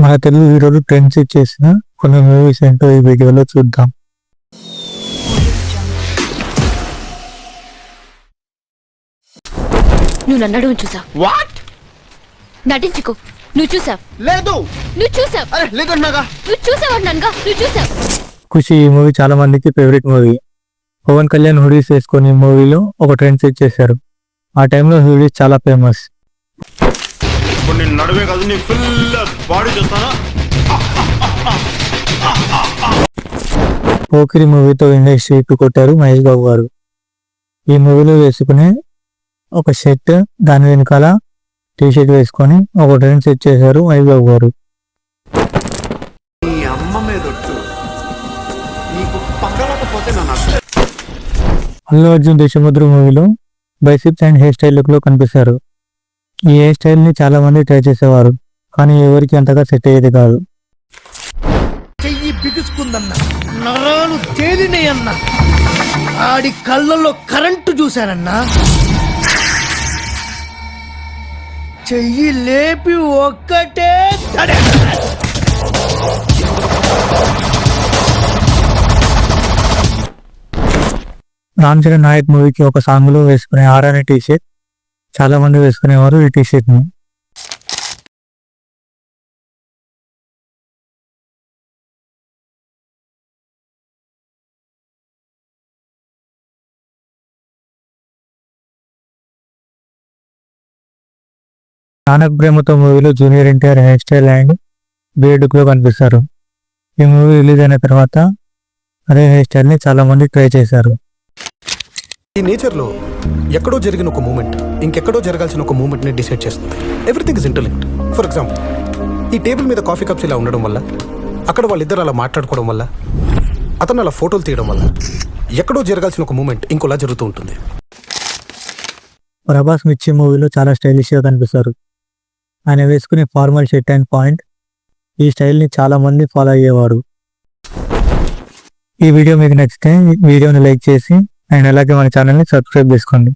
మన తెలుగు హీరోలు ట్రెండ్స్ చేసిన కొన్ని మూవీస్ ఏంటో ఈ వీడియోలో చూద్దాం. నువ్వు నన్నడు చూసావు. వాట్? నటించుకో. నువ్వు చూసావు. లేదు. నువ్వు చూసావు. అరే లేదన్నాగా. నువ్వు చూసావు అన్నానుగా. నువ్వు చూసావు. ఖుషి ఈ మూవీ చాలా మందికి favourite movie. Pawan Kalyan hoodies వేసుకొని ఈ మూవీలో ఒక ట్రెండ్ సెట్ చేశారు. ఆ టైంలో హుడీస్ చాలా ఫేమస్. ఇప్పుడు నేను నడువే కాదు నీ ఫుల్ బాడీ చూస్తానా. పోకిరి మూవీతో ఇండస్ట్రీ హిట్ కొట్టారు మహేష్ బాబు గారు. ఈ మూవీలో వేసుకునే ఒక షర్ట్, దాని వెనకాల టీ షర్ట్ వేసుకొని ఒక ట్రెండ్ సెట్ చేశారు మహేష్ బాబు గారు. అల్లు అర్జున్ దేశముద్ర మూవీలో biceps and hair style look లో కనిపిస్తారు. ఈ హెయిర్ స్టైల్ ని చాలా మంది ట్రై చేసేవారు, కానీ ఎవరికి అంతగా సెట్ అయ్యేది కాదు. చెయ్యి బిగుసుకుందన్న, నరాలు తేలినయన్న, ఆడి కళ్ళల్లో కరెంటు చూశానన్నా, చెయ్యి లేపి ఒక్కటే తడే. రామ్ చరణ్ నాయక్ మూవీకి ఒక సాంగ్ లో వేసుకునే ఆర్ఆర్ టీ షర్ట్ చాలా మంది వేసుకునేవారు. ఈ టీ షర్ట్ ని నానక్ ప్రేమతో మూవీలో junior NTR hair style and beard look లో కనిపిస్తారు. ఈ మూవీ రిలీజ్ అయిన తర్వాత అదే హెయిర్ స్టైల్ ని చాలా మంది ట్రై చేశారు. ఈ నేచర్లో ఎక్కడో జరిగిన ఒక మూమెంట్ ఇంకెక్కడో జరగాల్సిన ఒక మూమెంట్ని డిసైడ్ చేస్తుంది. Everything is interlinked. For example, ఈ టేబుల్ మీద కాఫీ కప్స్ ఇలా ఉండడం వల్ల, అక్కడ వాళ్ళిద్దరు అలా మాట్లాడుకోవడం వల్ల, అతను అలా ఫోటోలు తీయడం వల్ల ఎక్కడో జరగాల్సిన ఒక మూమెంట్ ఇంకోలా జరుగుతూ ఉంటుంది. ప్రభాస్ మిర్చి మూవీలో చాలా స్టైలిష్ గా కనిపిస్తారు. ఆయన వేసుకునే ఫార్మల్ షర్ట్ అండ్ పాయింట్ ఈ స్టైల్ ని చాలా మంది ఫాలో అయ్యేవారు. ఈ వీడియో మీకు నచ్చితే వీడియోని లైక్ చేసి అండ్ అలాగే మన ఛానల్ని సబ్స్క్రైబ్ చేసుకోండి.